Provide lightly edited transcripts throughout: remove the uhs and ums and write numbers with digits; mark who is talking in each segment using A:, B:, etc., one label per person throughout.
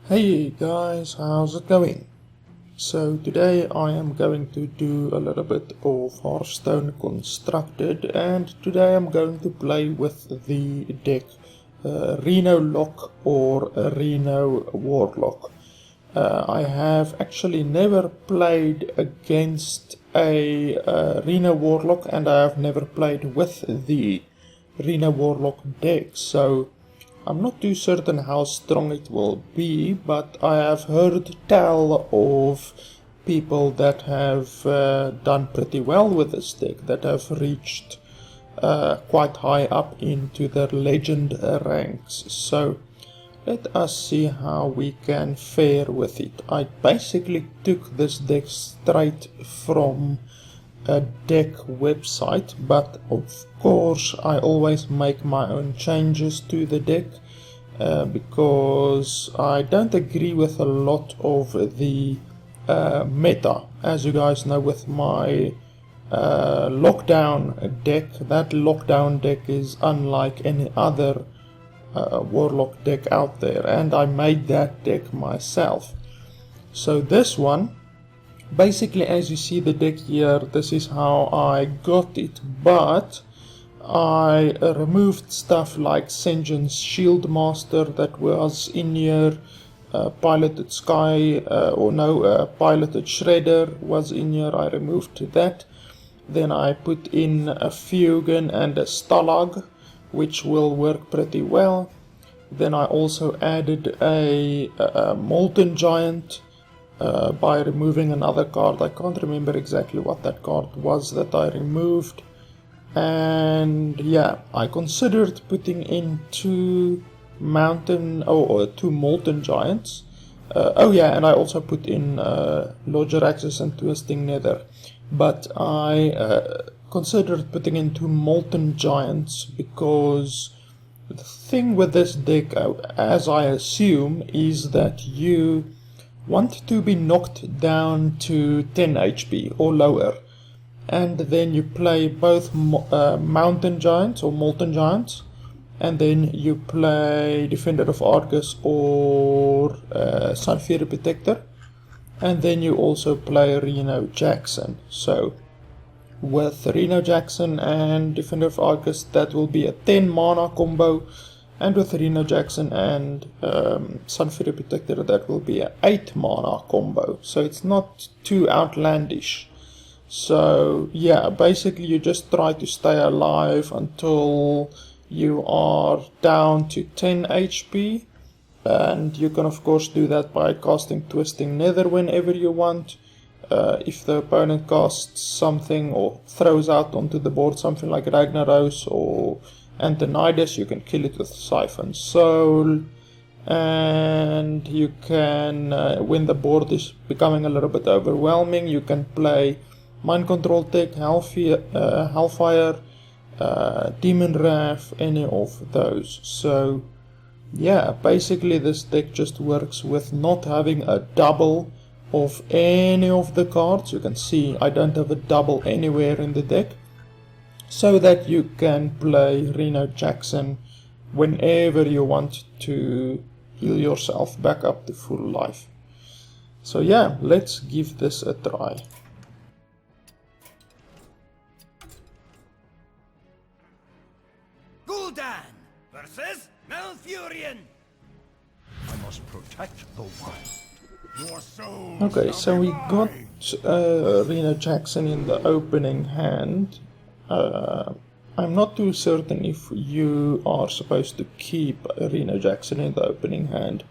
A: Hey guys, how's it going? So today I am going to do a little bit of Hearthstone Constructed, and today I'm going to play with the deck Reno Lock or Reno Warlock. I have actually never played against a Reno Warlock, and I have never played with the Reno Warlock deck, so I'm not too certain how strong it will be, but I have heard tell of people that have done pretty well with this deck, that have reached quite high up into their legend ranks. So let us see how we can fare with it. I basically took this deck straight from a deck website, but of course I always make my own changes to the deck because I don't agree with a lot of the meta. As you guys know, with my lockdown deck, that lockdown deck is unlike any other Warlock deck out there, and I made that deck myself. So this one, basically, as you see the deck here, this is how I got it, but I removed stuff like Sen'jin's Shieldmaster that was in here, Piloted Sky, Piloted Shredder was in here, I removed that. Then I put in a Fugan and a Stalag, which will work pretty well. Then I also added a Molten Giant, by removing another card. I can't remember exactly what that card was that I removed. And yeah, I considered putting in two Molten Giants. And I also put in Lodger Axis and Twisting Nether. But I considered putting in two Molten Giants because the thing with this deck, as I assume, is that you want to be knocked down to 10 HP or lower, and then you play both Mountain Giants or Molten Giants, and then you play Defender of Argus or Sunfury Protector, and then you also play Reno Jackson. So with Reno Jackson and Defender of Argus, that will be a 10 mana combo, and with Reno Jackson and Sunfury Protector, that will be an 8 mana combo. So it's not too outlandish. So yeah, basically you just try to stay alive until you are down to 10 HP. And you can of course do that by casting Twisting Nether whenever you want. If the opponent casts something or throws out onto the board something like Ragnaros or Antonidas, you can kill it with Siphon Soul. And you can, when the board is becoming a little bit overwhelming, you can play Mind Control Tech, Hellfire, Demon Wrath, any of those. So yeah, basically this deck just works with not having a double of any of the cards. You can see I don't have a double anywhere in the deck, so that you can play Reno Jackson whenever you want to heal yourself back up to full life. So yeah, let's give this a try.
B: Gul'dan versus Malfurion.
C: I must protect the wild. Your soul.
A: Okay, so we got Reno Jackson in the opening hand. I'm not too certain if you are supposed to keep Reno Jackson in the opening hand.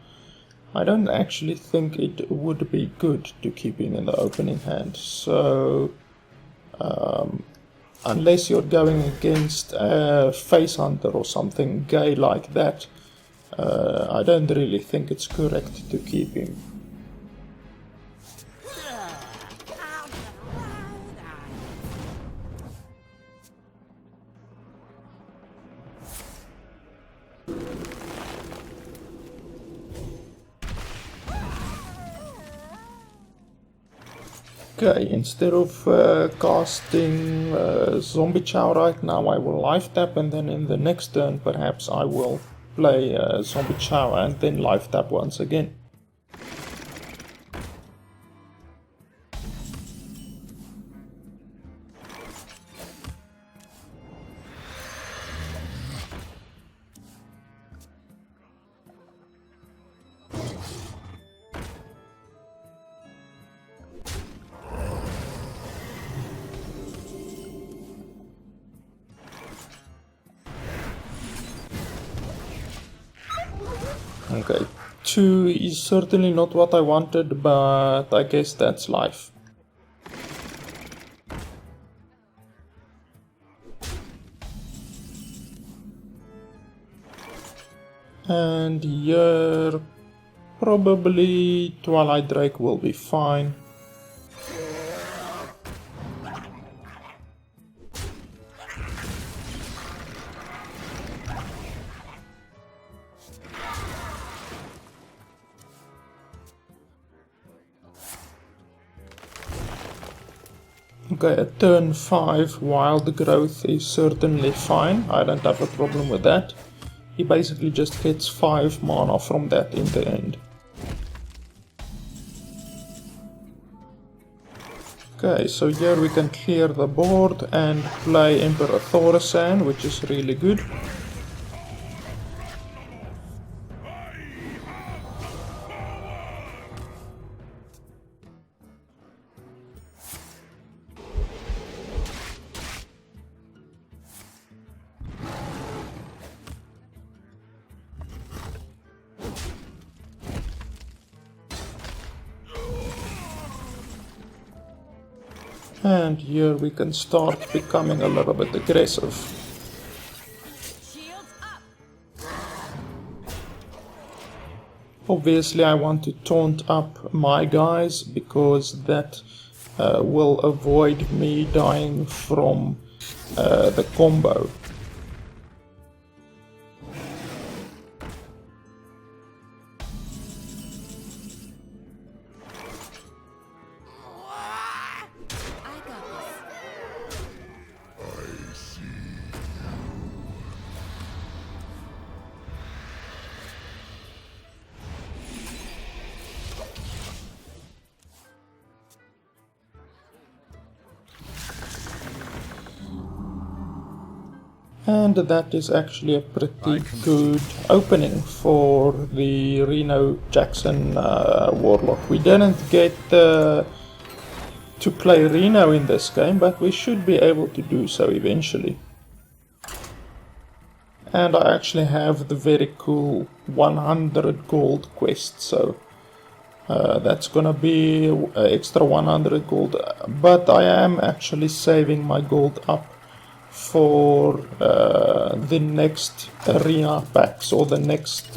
A: I don't actually think it would be good to keep him in the opening hand. So unless you're going against a Face Hunter or something gay like that, I don't really think it's correct to keep him. Okay, instead of casting Zombie Chow right now, I will life tap, and then in the next turn perhaps I will play Zombie Chow and then life tap once again. Okay, 2 is certainly not what I wanted, but I guess that's life. And here, probably Twilight Drake will be fine. Okay, at turn 5, Wild Growth is certainly fine. I don't have a problem with that. He basically just gets 5 mana from that in the end. Okay, so here we can clear the board and play Emperor Thaurissan, which is really good. And here we can start becoming a little bit aggressive.
D: Shields up.
A: Obviously I want to taunt up my guys because that will avoid me dying from the combo.
D: I got this.
A: And that is actually a pretty good opening for the Reno Jackson Warlock. We didn't get to play Reno in this game, but we should be able to do so eventually. And I actually have the very cool 100 gold quest, so that's gonna be extra 100 gold. But I am actually saving my gold up for the next arena packs or the next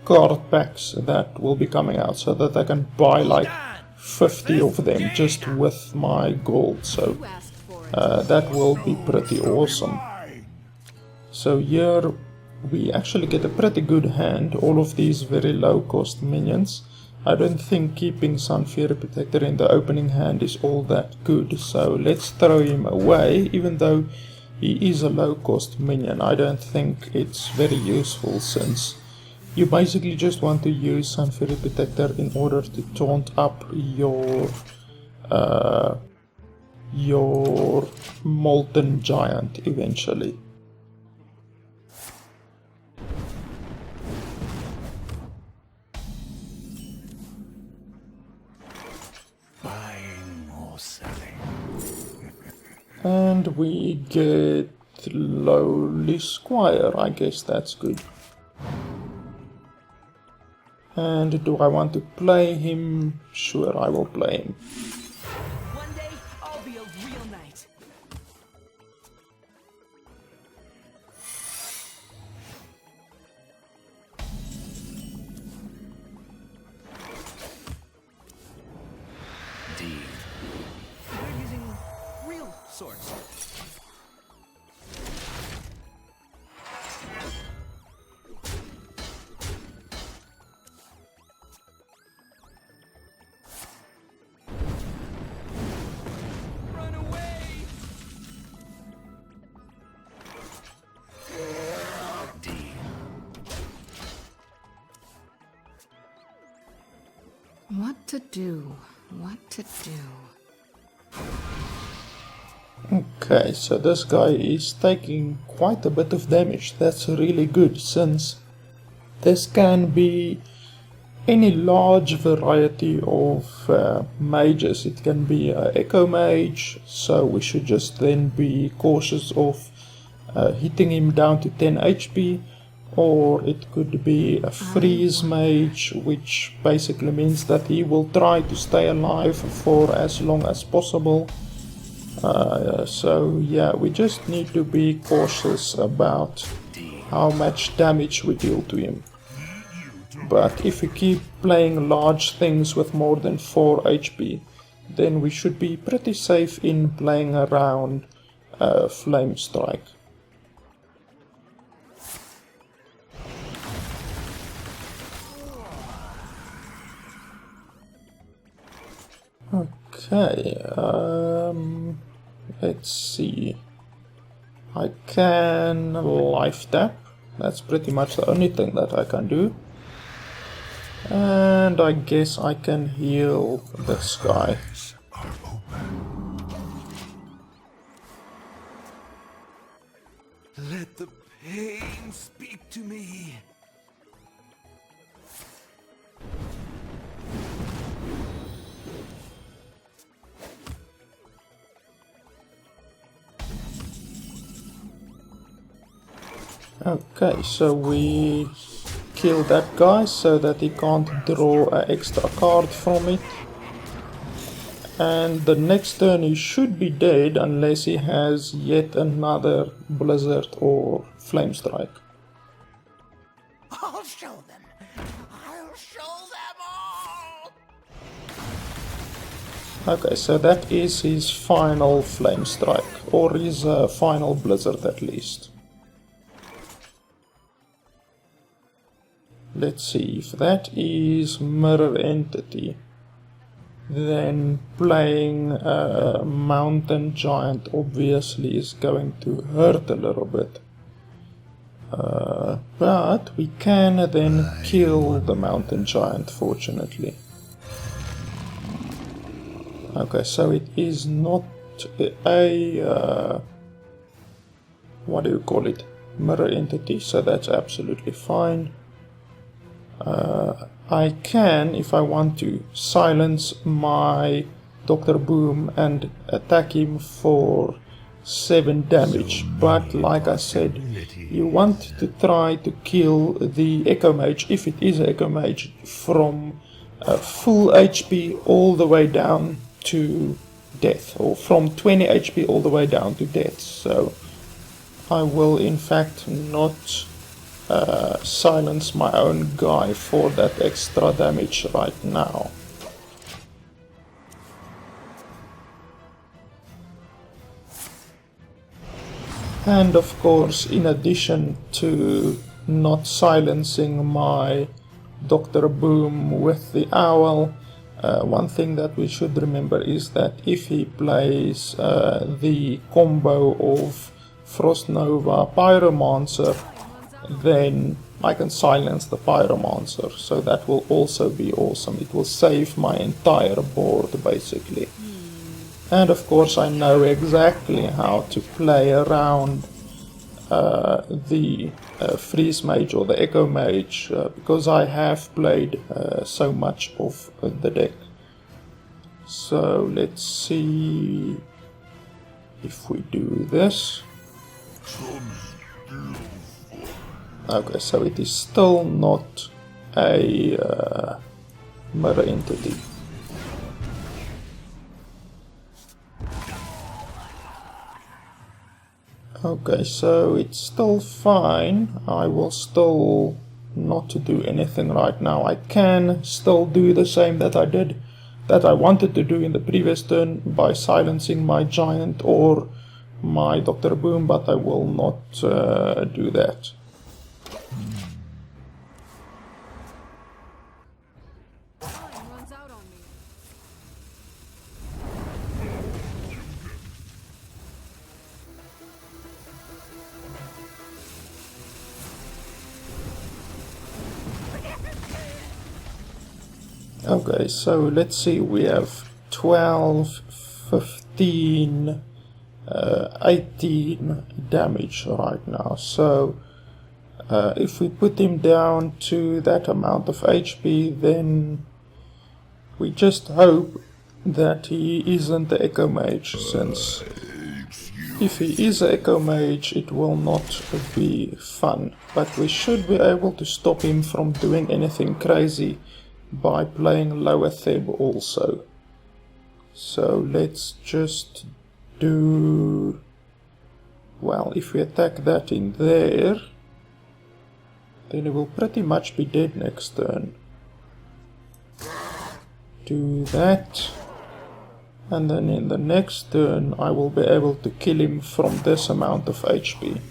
A: card packs that will be coming out, so that I can buy like 50 of them just with my gold, so
D: You asked for it.
A: that will be pretty awesome. So here we actually get a pretty good hand, all of these very low cost minions. I don't think keeping Sun Fury Protector in the opening hand is all that good, so let's throw him away. Even though he is a low cost minion, I don't think it's very useful, since you basically just want to use Sun Fury Protector in order to taunt up your Molten Giant eventually.
C: Buying or selling.
A: And we get Lowly Squire, I guess that's good. And do I want to play him? Sure, I will play him.
D: One day, I'll be a real knight.
C: Deed.
D: They're using real swords. Run away!
C: Deed.
E: What to do? What to do?
A: Okay, so this guy is taking quite a bit of damage. That's really good, since this can be any large variety of mages. It can be an Echo Mage, so we should just then be cautious of hitting him down to 10 HP, or it could be a freeze mage, which basically means that he will try to stay alive for as long as possible. So yeah, we just need to be cautious about how much damage we deal to him. But if we keep playing large things with more than 4 HP, then we should be pretty safe in playing around Flame Strike. Okay, let's see. I can life tap. That's pretty much the only thing that I can do. And I guess I can heal this guy.
B: Let the pain speak to me.
A: Okay, so we kill that guy so that he can't draw an extra card from it. And the next turn he should be dead unless he has yet another Blizzard or Flame Strike.
B: I'll show them. I'll show them all.
A: Okay, so that is his final Flame Strike, or his final Blizzard at least. Let's see, if that is Mirror Entity, then playing Mountain Giant obviously is going to hurt a little bit. But we can then kill the Mountain Giant, fortunately. Okay, so it is not a... what do you call it? Mirror Entity, so that's absolutely fine. I can, if I want to, silence my Dr. Boom and attack him for 7 damage, but like I said, you want to try to kill the Echo Mage, if it is Echo Mage, from full HP all the way down to death, or from 20 HP all the way down to death. So I will in fact not silence my own guy for that extra damage right now. And of course, in addition to not silencing my Dr. Boom with the owl, one thing that we should remember is that if he plays the combo of Frost Nova Pyromancer, then I can silence the Pyromancer, so that will also be awesome. It will save my entire board basically. And of course I know exactly how to play around the Freeze Mage or the Echo Mage, because I have played so much of the deck. So let's see if we do this. Okay, so it is still not a mirror entity. Okay, so it's still fine. I will still not to do anything right now. I can still do the same that I wanted to do in the previous turn by silencing my Giant or my Dr. Boom, but I will not do that. Okay, so let's see, we have 12, 15, 18 damage right now. So if we put him down to that amount of HP, then we just hope that he isn't the Echo Mage, since If he is an Echo Mage, it will not be fun, but we should be able to stop him from doing anything crazy by playing lower Theb also. So let's just do... well, if we attack that in there, then he will pretty much be dead next turn. Do that. And then in the next turn I will be able to kill him from this amount of HP.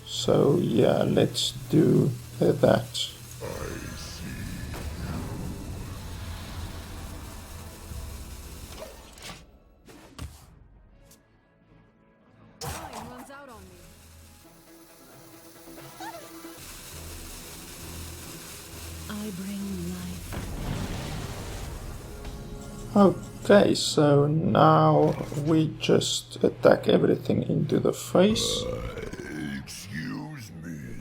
A: So yeah, let's do that.
E: Time runs out on me. I bring life.
A: Okay, so now we just attack everything into the face.
C: Excuse me.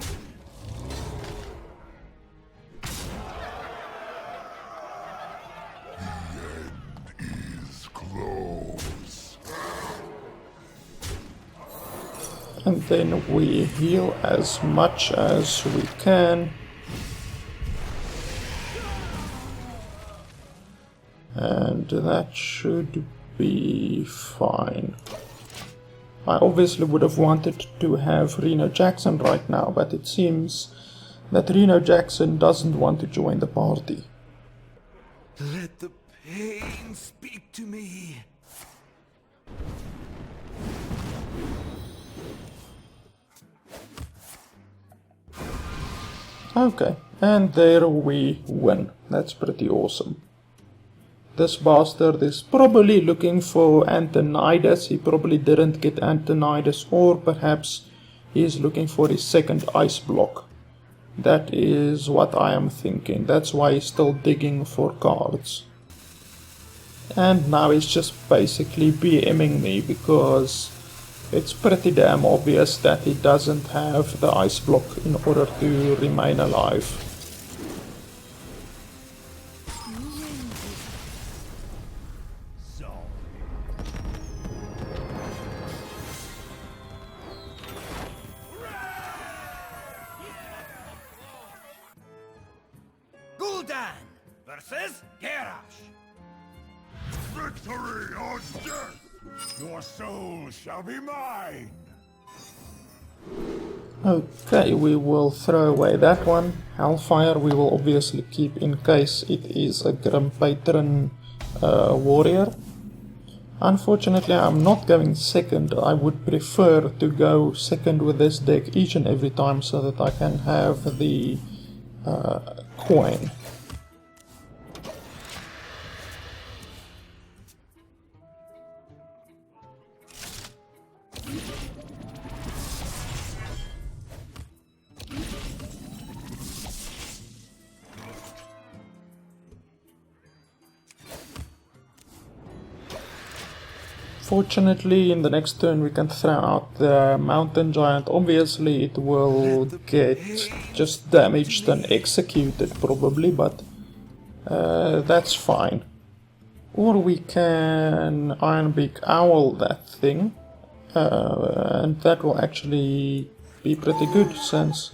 C: The end is close.
A: And then we heal as much as we can. And that should be fine. I obviously would have wanted to have Reno Jackson right now, but it seems that Reno Jackson doesn't want to join the party.
B: Let the pain speak to me.
A: Okay, and there we win. That's pretty awesome. This bastard is probably looking for Antonidas. He probably didn't get Antonidas, or perhaps he is looking for his second ice block. That is what I am thinking. That's why he's still digging for cards. And now he's just basically BMing me because it's pretty damn obvious that he doesn't have the ice block in order to remain alive.
B: Gul'dan versus Garrosh.
C: Victory or death! Your soul shall be mine!
A: Okay, we will throw away that one. Hellfire we will obviously keep in case it is a Grim Patron warrior. Unfortunately, I'm not going second. I would prefer to go second with this deck each and every time so that I can have the coin. Fortunately, in the next turn we can throw out the Mountain Giant. Obviously it will get just damaged and executed probably, but that's fine. Or we can Ironbeak Owl that thing, and that will actually be pretty good since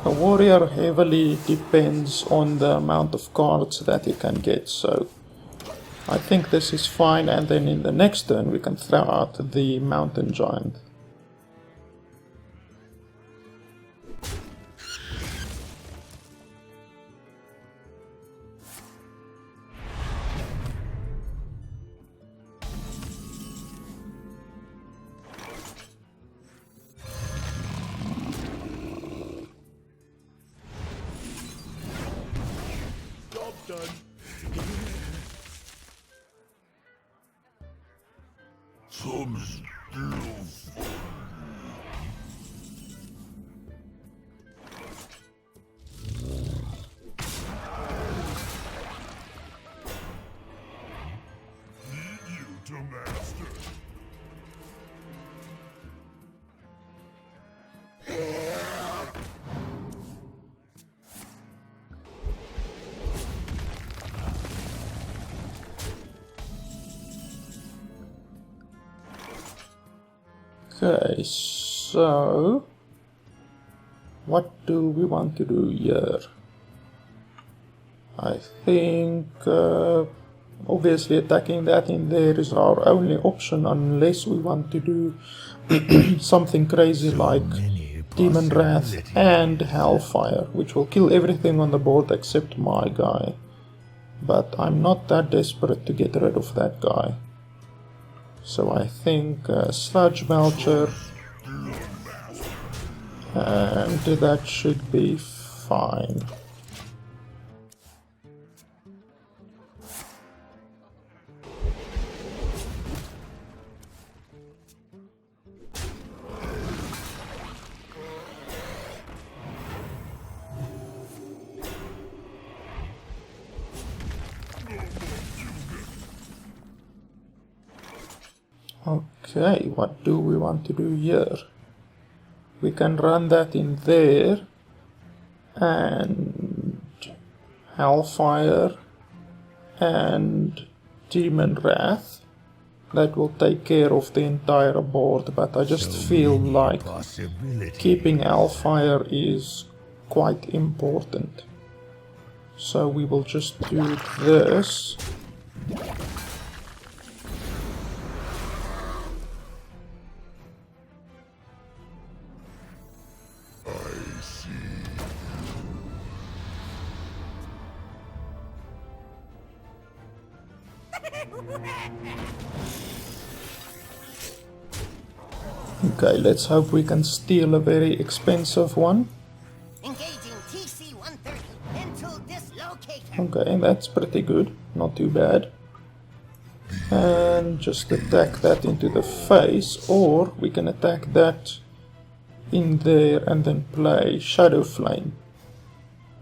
A: a warrior heavily depends on the amount of cards that he can get, so I think this is fine, and then in the next turn we can throw out the Mountain Giant.
C: Job done. Some still need you to master.
A: Okay, so what do we want to do here? I think obviously attacking that in there is our only option unless we want to do something crazy like Demon Wrath and Hellfire, which will kill everything on the board except my guy. But I'm not that desperate to get rid of that guy. So I think Sludge Belcher, and that should be fine. Okay, what do we want to do here? We can run that in there, and Hellfire and Demon Wrath. That will take care of the entire board, but I just feel like keeping Hellfire is quite important. So we will just do this. Okay, let's hope we can steal a very expensive one.
F: Engaging TC-130 until dislocated.
A: Okay, that's pretty good, not too bad. And just attack that into the face, or we can attack that in there and then play Shadow Flame.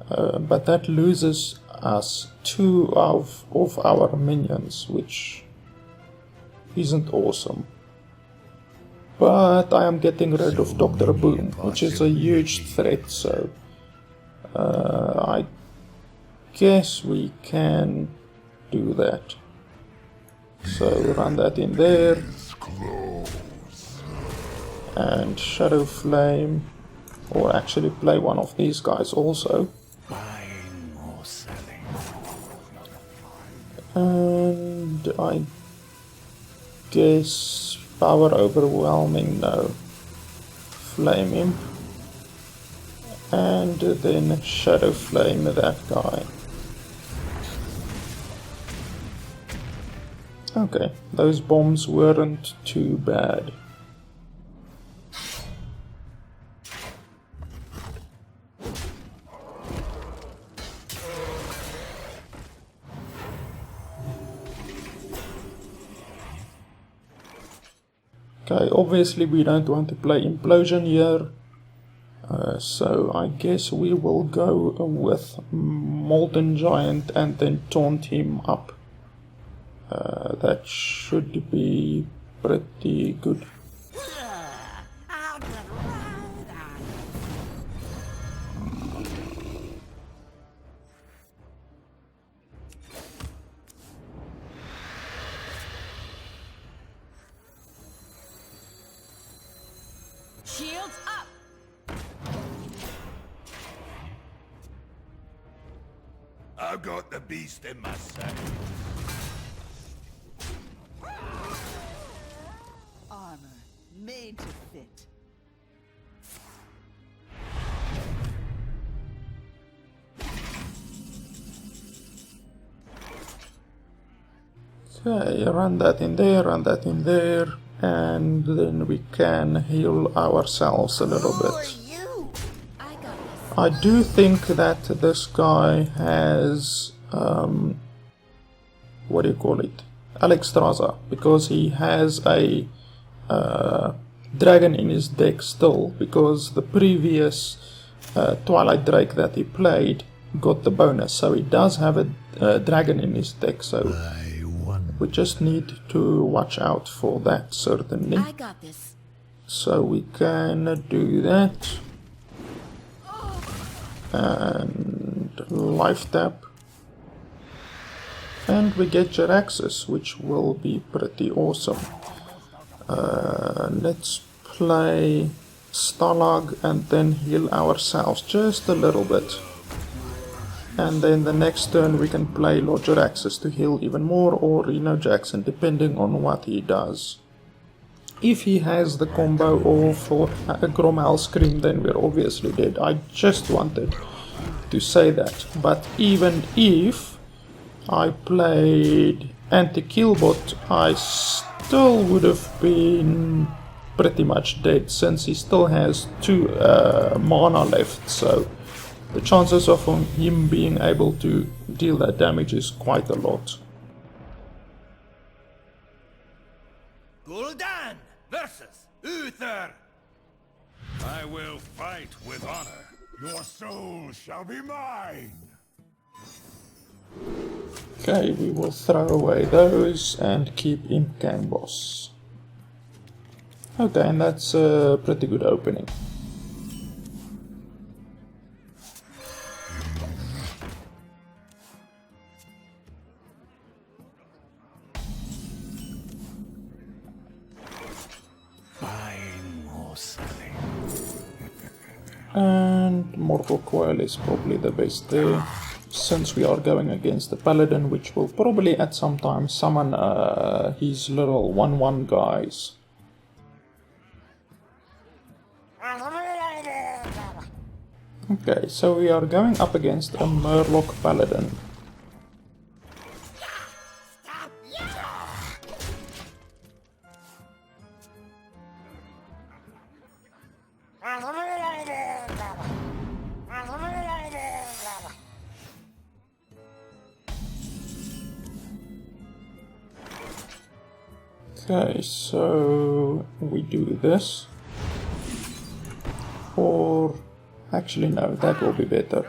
A: But that loses us 2 of our minions, which isn't awesome. But I am getting rid of Dr. Boom, which is a huge threat, so I guess we can do that. So run that in there, and Shadow Flame, or actually play one of these guys also.
B: Buying or selling.
A: And I guess Power Overwhelming, no. Flame him. And then Shadow Flame that guy. Okay, those bombs weren't too bad. Okay, obviously we don't want to play Implosion here, so I guess we will go with Molten Giant and then taunt him up. That should be pretty good.
F: I'll get right on.
D: Shields up!
B: I've got the beast in my sack.
G: Armor made to fit.
A: Okay, run that in there, and then we can heal ourselves a little
F: Who are
A: bit.
F: you?
D: I got this.
A: I do think that this guy has, what do you call it? Alexstrasza, because he has a dragon in his deck still, because the previous Twilight Drake that he played got the bonus, so he does have a dragon in his deck, so we just need to watch out for that, certainly.
D: I got this.
A: So we can do that. And life tap. And we get Jaraxxus, which will be pretty awesome. Let's play Stalag and then heal ourselves just a little bit. And then the next turn we can play Lodger Axis to heal even more, or Reno Jackson, depending on what he does. If he has the combo or for a Gromhal Scream, then we're obviously dead. I just wanted to say that. But even if I played anti-Killbot, I still would have been pretty much dead, since he still has 2 mana left, so the chances of him being able to deal that damage is quite a lot.
B: Gul'dan versus Uther. I will fight with honor.
C: Your soul shall be mine!
A: Okay, we will throw away those and keep Imp Boss. Okay, and that's a pretty good opening.
C: Buying or selling?
A: And Mortal Coil is probably the best there, since we are going against the Paladin, which will probably at some time summon his little 1/1 guys. Okay, so we are going up against a Murloc Paladin. Okay, so we do this. Or actually no, that will be better.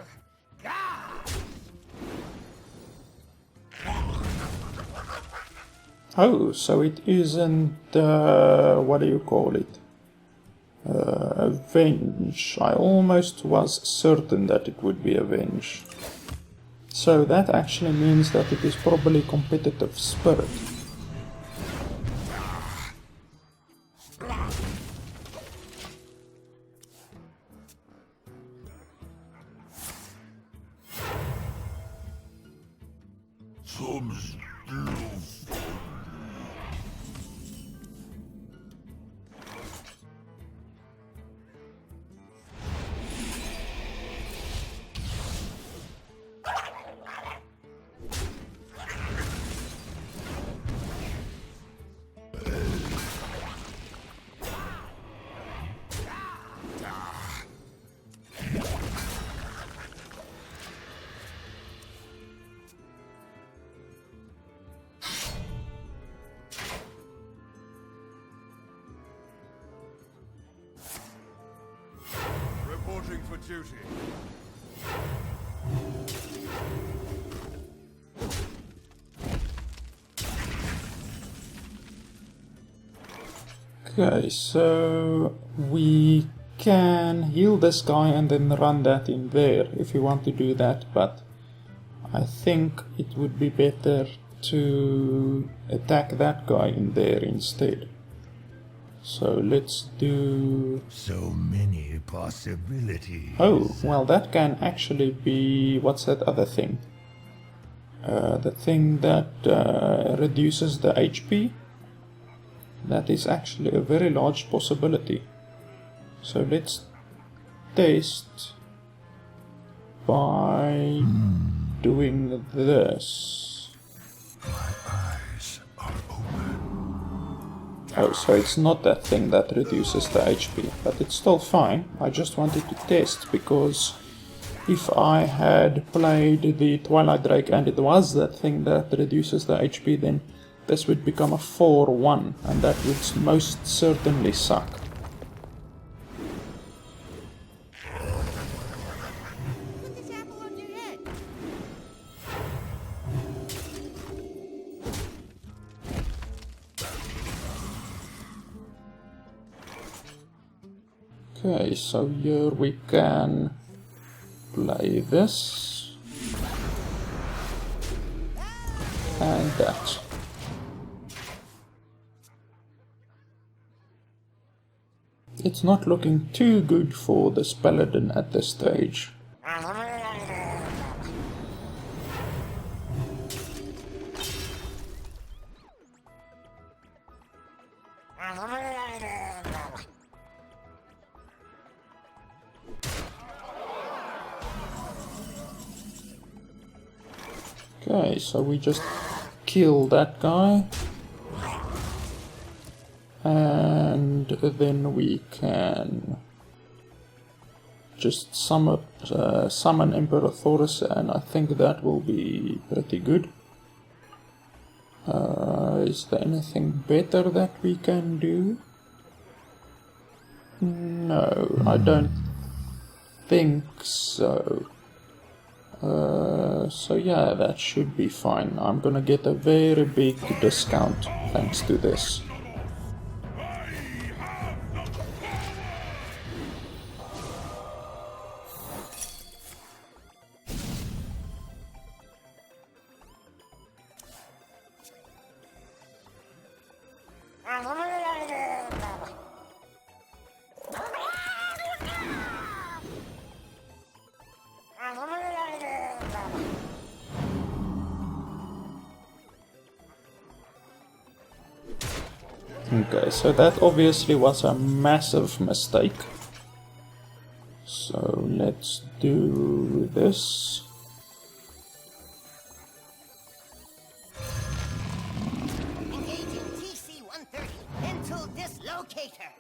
A: Oh, so it isn't, what do you call it? Avenge. I almost was certain that it would be Avenge. So that actually means that it is probably Competitive Spirit.
C: Reporting for duty.
A: Okay, so we can heal this guy and then run that in there if you want to do that, but I think it would be better to attack that guy in there instead. So let's do...
B: So many possibilities.
A: Oh, well that can actually be... what's that other thing? The thing that reduces the HP? That is actually a very large possibility. So let's test by doing this.
C: Eyes are open.
A: Oh, so it's not that thing that reduces the HP, but it's still fine. I just wanted to test, because if I had played the Twilight Drake and it was that thing that reduces the HP, then this would become a 4-1, and that would most certainly suck.
F: Put this apple on your head.
A: Okay, so here we can play this and that. It's not looking too good for this paladin at this stage. Okay, so we just kill that guy. And then we can just summon Emperor Thoris, and I think that will be pretty good. Is there anything better that we can do? No, I don't think so. So yeah, that should be fine. I'm gonna get a very big discount thanks to this. Okay, so that obviously was a massive mistake. So let's do this.
F: Engaging TC-130 into dislocator.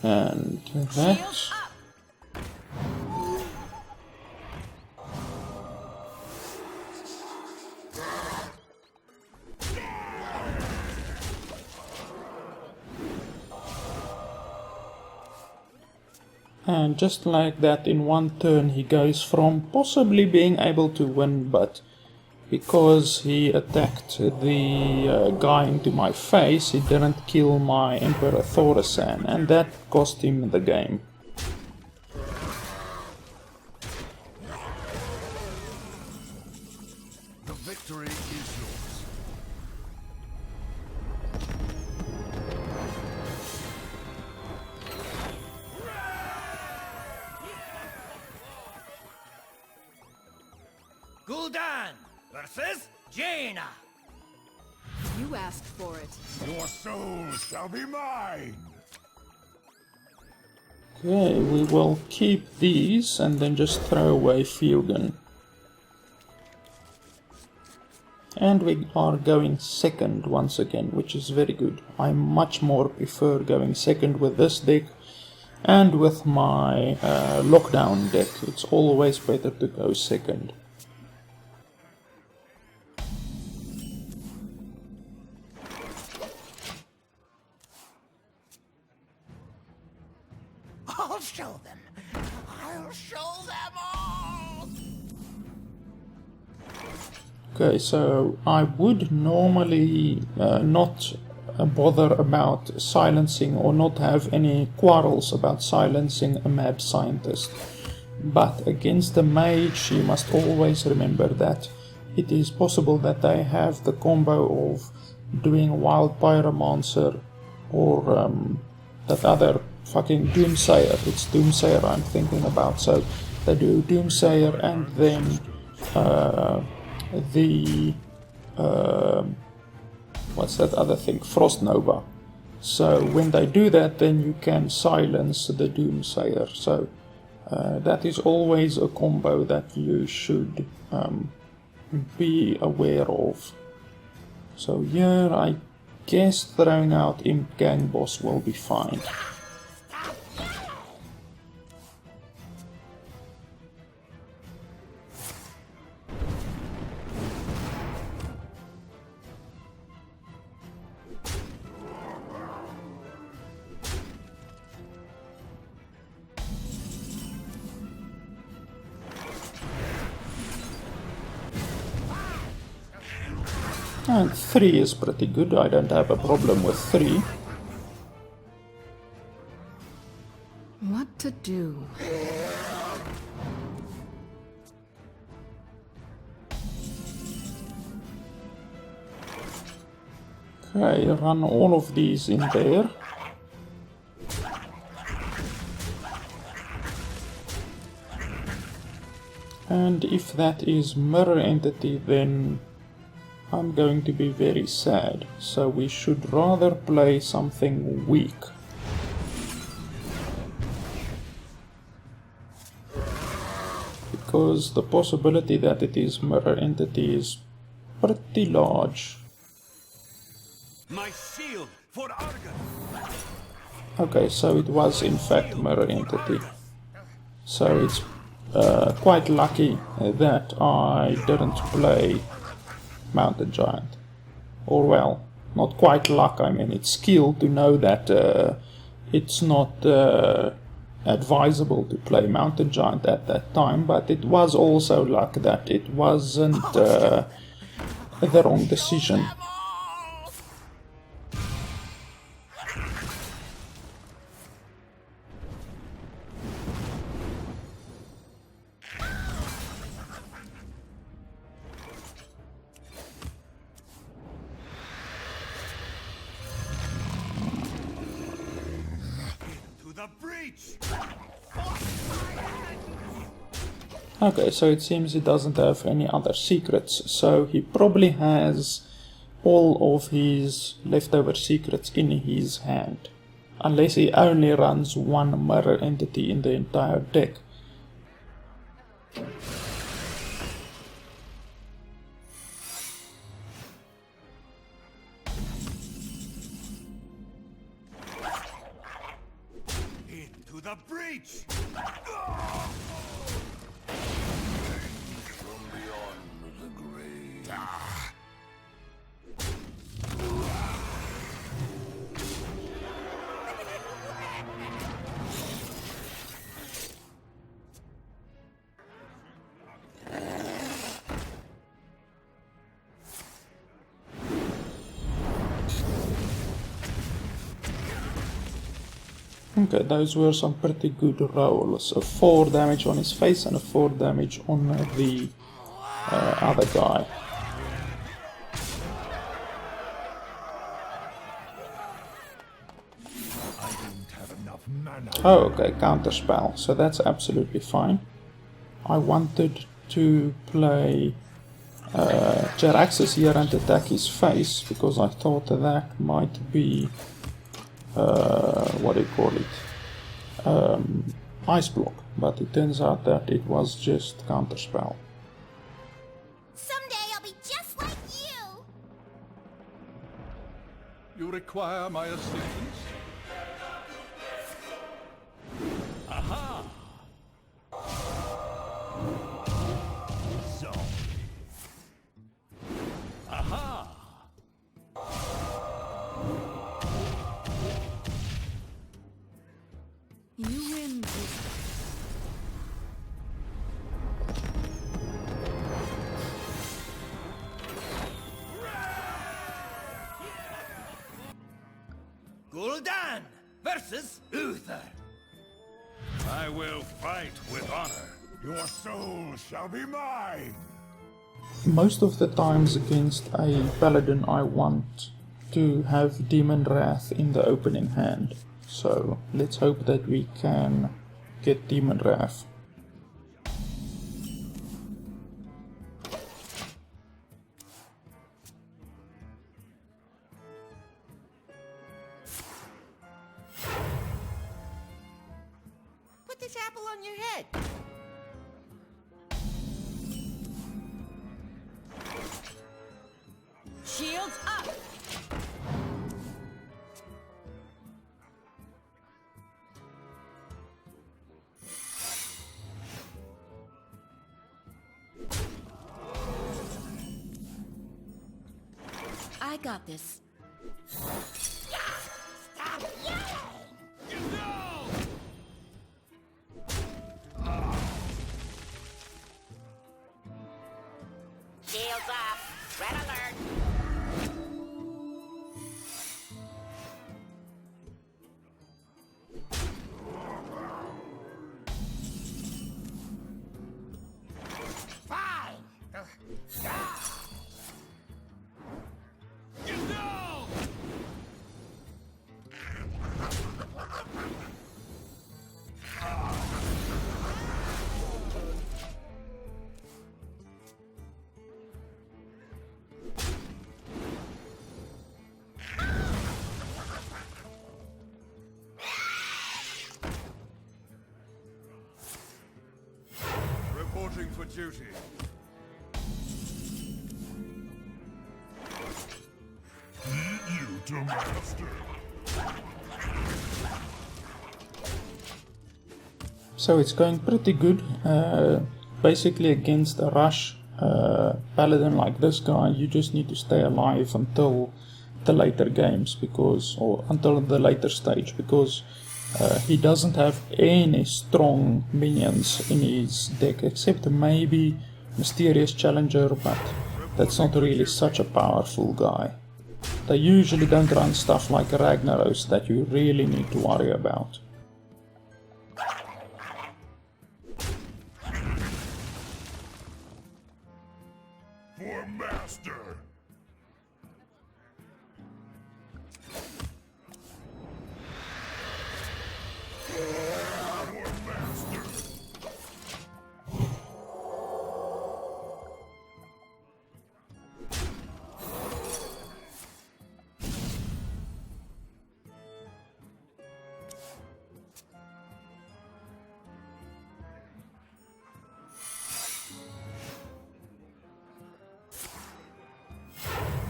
A: And that. And just like that, in one turn he goes from possibly being able to win, but because he attacked the guy into my face, he didn't kill my Emperor Thorisan, and that cost him the game.
C: The victory is yours.
B: Gul'dan versus Jaina.
E: You asked for it.
C: Your soul shall be mine.
A: Okay, we will keep these and then just throw away Fugan. And we are going second once again, which is very good. I much more prefer going second with this deck and with my lockdown deck. It's always better to go second.
F: I'll show them. I'll show them all.
A: Okay, so I would normally not bother about silencing or not have any quarrels about silencing a mad scientist. But against a mage, you must always remember that it is possible that they have the combo of doing Wild Pyromancer or that other fucking Doomsayer. It's Doomsayer I'm thinking about. So they do Doomsayer and then what's that other thing? Frost Nova. So when they do that, then you can silence the Doomsayer. So that is always a combo that you should be aware of. So here I guess throwing out Imp Gang Boss will be fine. And 3 is pretty good, I don't have a problem with 3.
E: What to do?
A: Okay, run all of these in there. And if that is mirror entity, then I'm going to be very sad. So we should rather play something weak. Because the possibility that it is mirror entity is pretty large.
B: My shield for Argon.
A: Okay, so it was in fact mirror entity. So it's quite lucky that I didn't play Mountain Giant. Or well, not quite luck, I mean it's skill to know that it's not advisable to play Mountain Giant at that time, but it was also luck that it wasn't the wrong decision.
B: The breach!
A: Okay, so it seems he doesn't have any other secrets, so he probably has all of his leftover secrets in his hand. Unless he only runs one mirror entity in the entire deck.
B: Into the breach!
A: Okay, those were some pretty good rolls. A 4 damage on his face and a 4 damage on the other guy.
C: I don't have enough mana.
A: Oh, okay, counterspell, so that's absolutely fine. I wanted to play Jaraxxus here and attack his face, because I thought that might be, what do you call it, ice block, but it turns out that it was just counterspell.
F: Someday I'll be just like you!
C: You require my assistance?
B: Aha! So. Aha!
E: You win this.
B: Gul'dan versus Uther. I will fight with honor.
C: Your soul shall be mine!
A: Most of the times against a paladin I want to have Demon Wrath in the opening hand. So let's hope that we can get Demon Wrath.
F: Put this apple on your head.
D: Shields up!
E: I got this.
F: Stop yelling!
B: No!
F: Shields up. Red alert. Fine.
B: No! Reporting for duty.
C: You to master.
A: So it's going pretty good. Basically against a rush paladin like this guy, you just need to stay alive until the later games, or until the later stage, because he doesn't have any strong minions in his deck, except maybe Mysterious Challenger, but that's not really such a powerful guy. They usually don't run stuff like Ragnaros that you really need to worry about.
C: For master.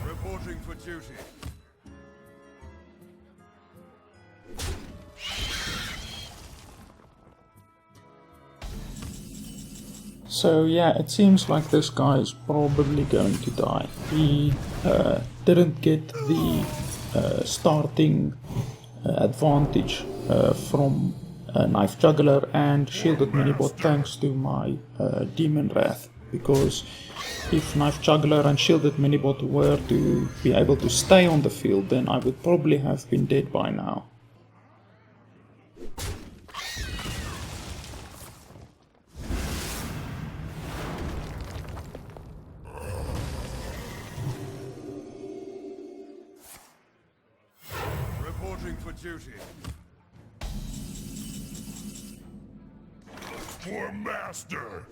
B: Reporting for duty.
A: So yeah, it seems like this guy is probably going to die. He didn't get the starting advantage from Knife Juggler and Shielded Minibot thanks to my Demon Wrath, because if Knife Juggler and Shielded Minibot were to be able to stay on the field, then I would probably have been dead by now.
B: Reporting for duty.
C: For master.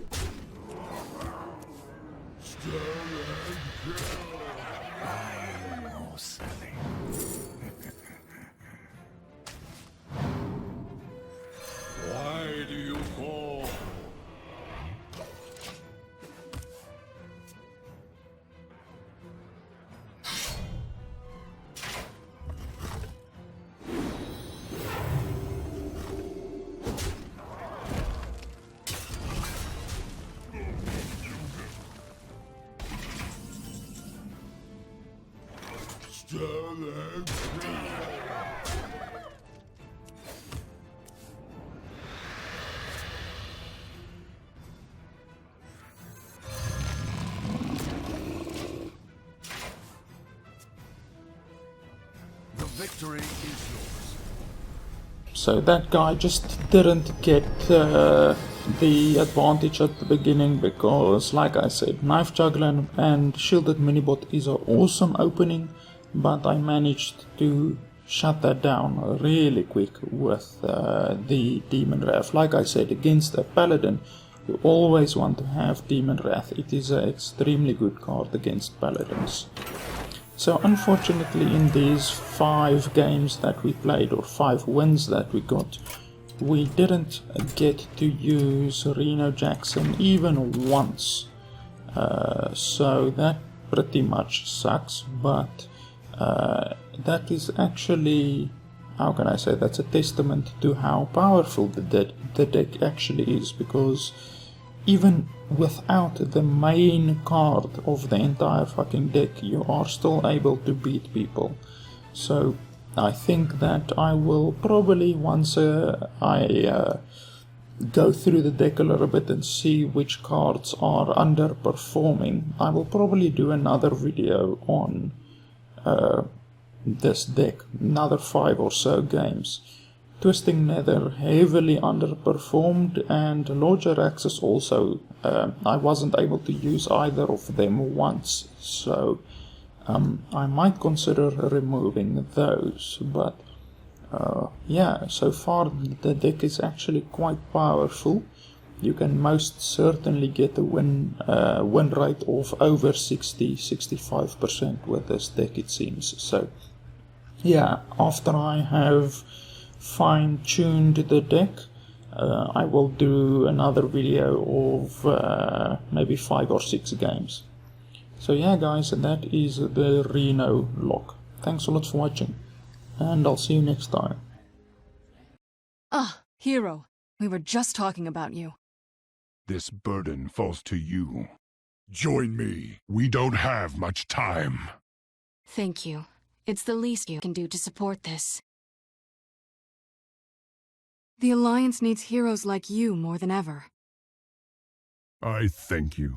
B: Oh, Sally.
C: Why do you fall?
B: The victory is yours.
A: So that guy just didn't get the advantage at the beginning because, like I said, Knife Juggler and Shielded Minibot is an awesome opening, but I managed to shut that down really quick with the Demon Wrath. Like I said, against a Paladin, you always want to have Demon Wrath. It is an extremely good card against Paladins. So unfortunately in these 5 games that we played, or 5 wins that we got, we didn't get to use Reno Jackson even once. So that pretty much sucks, but that is actually, how can I say, that's a testament to how powerful the deck actually is, because even without the main card of the entire fucking deck, you are still able to beat people. So I think that I will probably, once I go through the deck a little bit and see which cards are underperforming, I will probably do another video on this deck, another 5 or so games. Twisting Nether heavily underperformed, and Lodger Axis also, I wasn't able to use either of them once, so I might consider removing those, but yeah, so far the deck is actually quite powerful. You can most certainly get a win rate of over 60-65% with this deck, it seems. So yeah, after I have fine-tuned the deck, I will do another video of maybe 5 or 6 games. So yeah guys, that is the Reno Lock. Thanks a lot for watching, and I'll see you next time.
E: Ah, Hero. We were just talking about you.
C: This burden falls to you. Join me. We don't have much time.
E: Thank you. It's the least you can do to support this. The Alliance needs heroes like you more than ever.
C: I thank you.